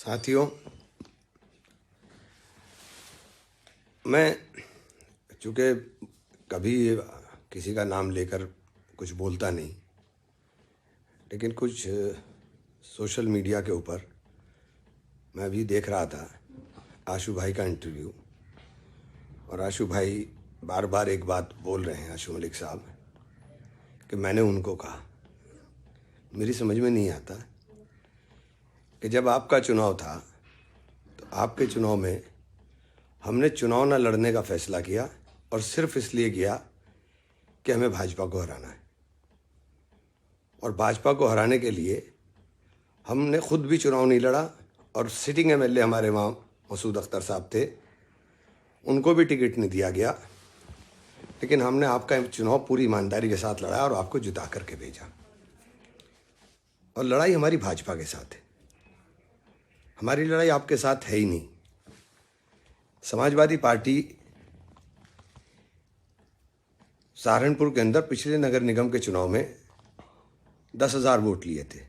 साथियों, मैं चूँकि कभी किसी का नाम लेकर कुछ बोलता नहीं, लेकिन कुछ सोशल मीडिया के ऊपर मैं अभी देख रहा था आशु भाई का इंटरव्यू, और आशु भाई बार बार एक बात बोल रहे हैं, आशु मलिक साहब, कि मैंने उनको कहा। मेरी समझ में नहीं आता कि जब आपका चुनाव था तो आपके चुनाव में हमने चुनाव न लड़ने का फैसला किया, और सिर्फ इसलिए किया कि हमें भाजपा को हराना है। और भाजपा को हराने के लिए हमने खुद भी चुनाव नहीं लड़ा, और सिटिंग एमएलए हमारे वहाँ मसूद अख्तर साहब थे, उनको भी टिकट नहीं दिया गया, लेकिन हमने आपका चुनाव पूरी ईमानदारी के साथ लड़ा और आपको जिता करके भेजा। और लड़ाई हमारी भाजपा के साथ है, हमारी लड़ाई आपके साथ है ही नहीं। समाजवादी पार्टी सहारनपुर के अंदर पिछले नगर निगम के चुनाव में 10,000 वोट लिए थे,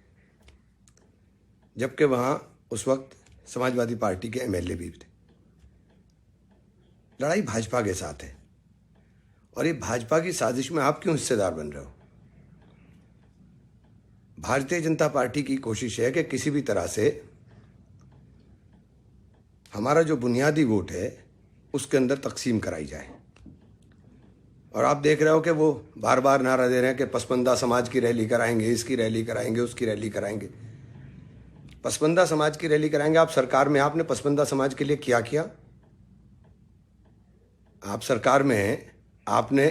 जबकि वहाँ उस वक्त समाजवादी पार्टी के एमएलए भी थे। लड़ाई भाजपा के साथ है, और ये भाजपा की साजिश में आप क्यों हिस्सेदार बन रहे हो? भारतीय जनता पार्टी की कोशिश है कि किसी भी तरह से हमारा जो बुनियादी वोट है उसके अंदर तकसीम कराई जाए। और आप देख रहे हो कि वो बार बार नारा दे रहे हैं कि पसमानदा समाज की रैली कराएंगे, इसकी रैली कराएंगे, उसकी रैली कराएंगे। पसमानदा समाज की रैली कराएंगे। आप सरकार में, आपने पसमानदा समाज के लिए क्या किया? आप सरकार में हैं, आपने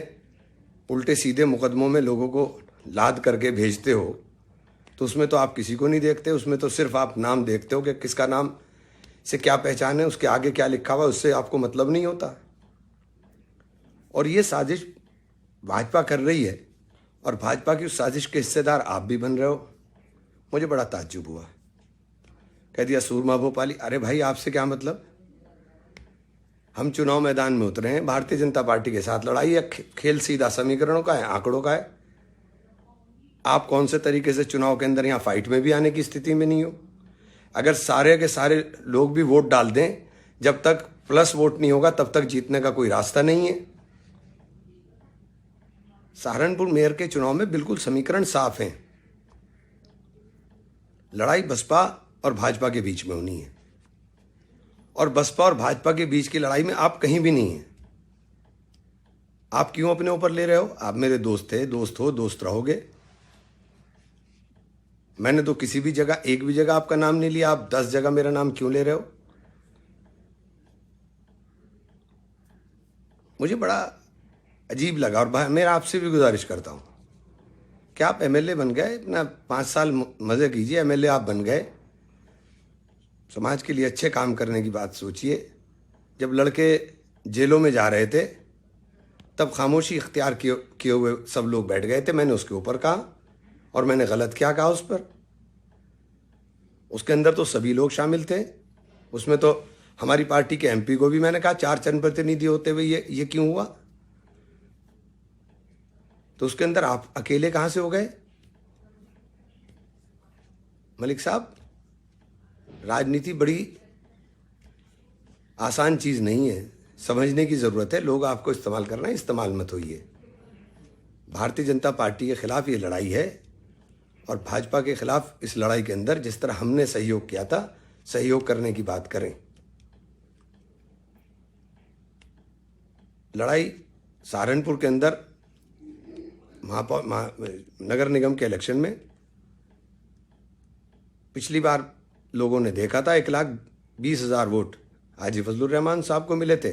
उल्टे सीधे मुकदमों में लोगों को लाद करके भेजते हो, तो उसमें तो आप किसी को नहीं देखते, उसमें तो सिर्फ आप नाम देखते हो कि किसका नाम से क्या पहचान है, उसके आगे क्या लिखा हुआ है, उससे आपको मतलब नहीं होता। और ये साजिश भाजपा कर रही है, और भाजपा की उस साजिश के हिस्सेदार आप भी बन रहे हो। मुझे बड़ा ताज्जुब हुआ। कह दिया सूरमा भोपाली। अरे भाई, आपसे क्या मतलब? हम चुनाव मैदान में उतरे हैं, भारतीय जनता पार्टी के साथ लड़ाई है। खेल सीधा समीकरणों का है, आंकड़ों का है। आप कौन से तरीके से चुनाव के अंदर यहाँ फाइट में भी आने की स्थिति में नहीं हो। अगर सारे के सारे लोग भी वोट डाल दें, जब तक प्लस वोट नहीं होगा तब तक जीतने का कोई रास्ता नहीं है। सहारनपुर मेयर के चुनाव में बिल्कुल समीकरण साफ हैं। लड़ाई बसपा और भाजपा के बीच में होनी है, और बसपा और भाजपा के बीच की लड़ाई में आप कहीं भी नहीं है। आप क्यों अपने ऊपर ले रहे हो? आप मेरे दोस्त थे, दोस्त हो, दोस्त रहोगे। मैंने तो किसी भी जगह, एक भी जगह आपका नाम नहीं लिया। आप 10 जगह मेरा नाम क्यों ले रहे हो? मुझे बड़ा अजीब लगा। और मैं आपसे भी गुजारिश करता हूं कि आप एमएलए बन गए, अपना 5 साल मजे कीजिए। एमएलए आप बन गए, समाज के लिए अच्छे काम करने की बात सोचिए। जब लड़के जेलों में जा रहे थे तब खामोशी इख्तियार किए हुए सब लोग बैठ गए थे। मैंने उसके ऊपर कहा, और मैंने गलत क्या कहा उस पर? उसके अंदर तो सभी लोग शामिल थे। उसमें तो हमारी पार्टी के एमपी को भी मैंने कहा 4 जनप्रतिनिधि होते हुए ये क्यों हुआ? तो उसके अंदर आप अकेले कहां से हो गए? मलिक साहब, राजनीति बड़ी आसान चीज नहीं है, समझने की जरूरत है। लोग आपको इस्तेमाल कर रहे हैं, इस्तेमाल मत होइए। भारतीय जनता पार्टी के खिलाफ ये लड़ाई है, और भाजपा के खिलाफ इस लड़ाई के अंदर जिस तरह हमने सहयोग किया था, सहयोग करने की बात करें। लड़ाई सहारनपुर के अंदर नगर निगम के इलेक्शन में पिछली बार लोगों ने देखा था 1,20,000 वोट हाजी फजलुर रहमान साहब को मिले थे,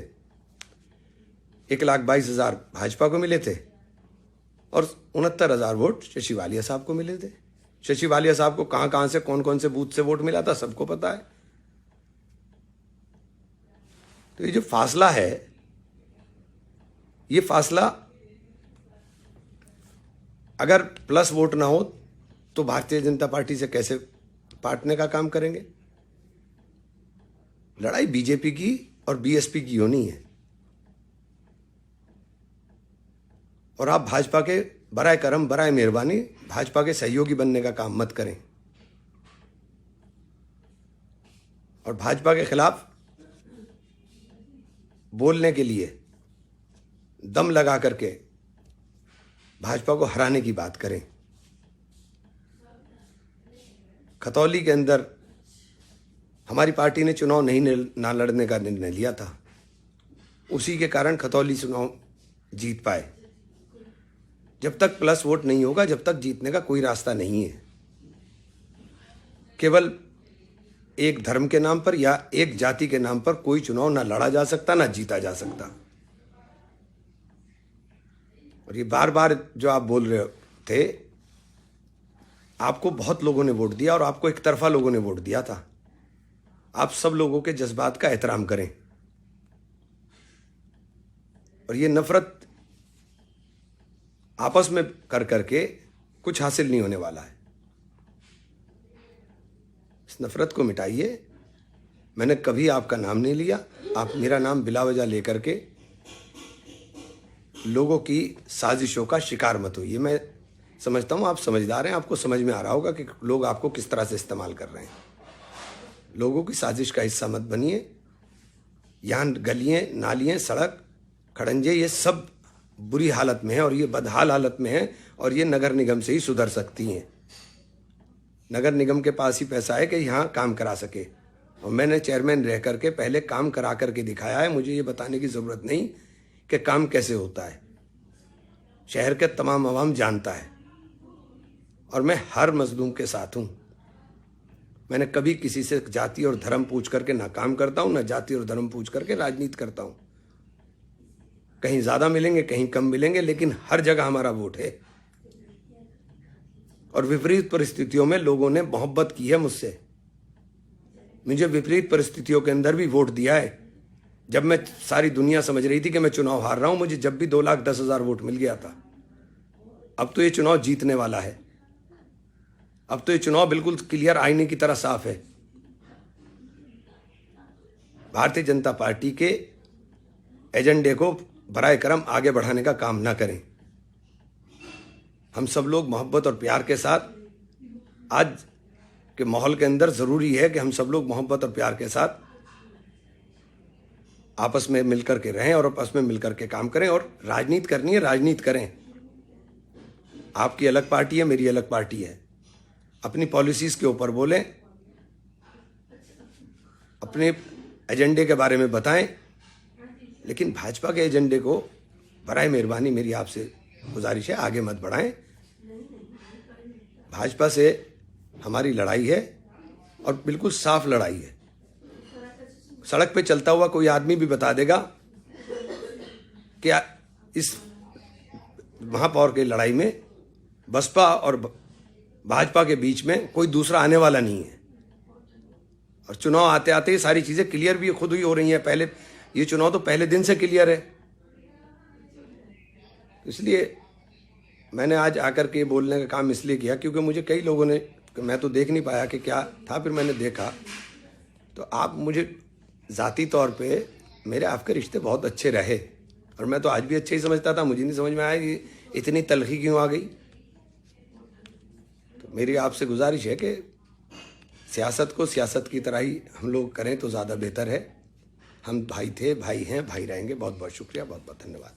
1,22,000 भाजपा को मिले थे, और 69,000 वोट शशि वालिया साहब को मिले थे। शशि वालिया साहब को कहां कहां से, कौन कौन से बूथ से वोट मिला था, सबको पता है। तो ये जो फासला है, ये फासला अगर प्लस वोट ना हो तो भारतीय जनता पार्टी से कैसे पाटने का काम करेंगे? लड़ाई बीजेपी की और बीएसपी की होनी है, और आप भाजपा के बराए करम, बराए मेहरबानी भाजपा के सहयोगी बनने का काम मत करें। और भाजपा के खिलाफ बोलने के लिए दम लगा करके भाजपा को हराने की बात करें। खतौली के अंदर हमारी पार्टी ने चुनाव ना लड़ने का निर्णय लिया था, उसी के कारण खतौली चुनाव जीत पाए। जब तक प्लस वोट नहीं होगा, जब तक जीतने का कोई रास्ता नहीं है। केवल एक धर्म के नाम पर या एक जाति के नाम पर कोई चुनाव ना लड़ा जा सकता, ना जीता जा सकता। और ये बार बार जो आप बोल रहे थे, आपको बहुत लोगों ने वोट दिया और आपको एक तरफा लोगों ने वोट दिया था। आप सब लोगों के जज्बात का एहतराम करें और ये नफरत आपस में कर करके कुछ हासिल नहीं होने वाला है। इस नफरत को मिटाइए। मैंने कभी आपका नाम नहीं लिया, आप मेरा नाम बिला वजह लेकर के लोगों की साजिशों का शिकार मत होइए। मैं समझता हूँ आप समझदार हैं, आपको समझ में आ रहा होगा कि लोग आपको किस तरह से इस्तेमाल कर रहे हैं। लोगों की साजिश का हिस्सा मत बनिए। यहाँ गलियाँ, नालियाँ, सड़क, खड़ंजे ये सब बुरी हालत में है और ये बदहाल हालत में है और ये नगर निगम से ही सुधर सकती हैं। नगर निगम के पास ही पैसा है कि यहाँ काम करा सके और मैंने चेयरमैन रह करके पहले काम करा करके दिखाया है। मुझे ये बताने की ज़रूरत नहीं कि काम कैसे होता है। शहर के तमाम आवाम जानता है और मैं हर मजलूम के साथ हूँ। मैंने कभी किसी से जाति और धर्म पूछ करके ना काम करता हूँ, ना जाति और धर्म पूछ करके राजनीति करता हूँ। कहीं ज़्यादा मिलेंगे, कहीं कम मिलेंगे, लेकिन हर जगह हमारा वोट है। और विपरीत परिस्थितियों में लोगों ने मोहब्बत की है मुझसे। मुझे विपरीत परिस्थितियों के अंदर भी वोट दिया है। जब मैं सारी दुनिया समझ रही थी कि मैं चुनाव हार रहा हूं, मुझे जब भी 2,10,000 वोट मिल गया था। अब तो ये चुनाव जीतने वाला है। अब तो ये चुनाव बिल्कुल क्लियर आईने की तरह साफ है। भारतीय जनता पार्टी के एजेंडे को बराए करम आगे बढ़ाने का काम ना करें। हम सब लोग मोहब्बत और प्यार के साथ, आज के माहौल के अंदर ज़रूरी है कि हम सब लोग मोहब्बत और प्यार के साथ आपस में मिलकर के रहें और आपस में मिलकर के काम करें। और राजनीति करनी है, राजनीति करें। आपकी अलग पार्टी है, मेरी अलग पार्टी है। अपनी पॉलिसीज़ के ऊपर बोलें, अपने एजेंडे के बारे में बताएं, लेकिन भाजपा के एजेंडे को बराए मेहरबानी मेरी आपसे गुजारिश है, आगे मत बढ़ाएं। भाजपा से हमारी लड़ाई है और बिल्कुल साफ लड़ाई है। सड़क पे चलता हुआ कोई आदमी भी बता देगा कि इस महापौर की लड़ाई में बसपा और भाजपा के बीच में कोई दूसरा आने वाला नहीं है। और चुनाव आते आते ये सारी चीज़ें क्लियर भी खुद ही हो रही हैं। पहले ये चुनाव तो पहले दिन से क्लियर है। इसलिए मैंने आज आकर के बोलने का काम इसलिए किया क्योंकि मुझे कई लोगों ने, मैं तो देख नहीं पाया कि क्या था, फिर मैंने देखा तो आप मुझे ज़ाती तौर पे मेरे आपके रिश्ते बहुत अच्छे रहे और मैं तो आज भी अच्छे ही समझता था। मुझे नहीं समझ में आया कि इतनी तलखी क्यों आ गई। तो मेरी आपसे गुजारिश है कि सियासत को सियासत की तरह ही हम लोग करें तो ज़्यादा बेहतर है। हम भाई थे, भाई हैं, भाई रहेंगे। बहुत बहुत शुक्रिया, बहुत बहुत धन्यवाद।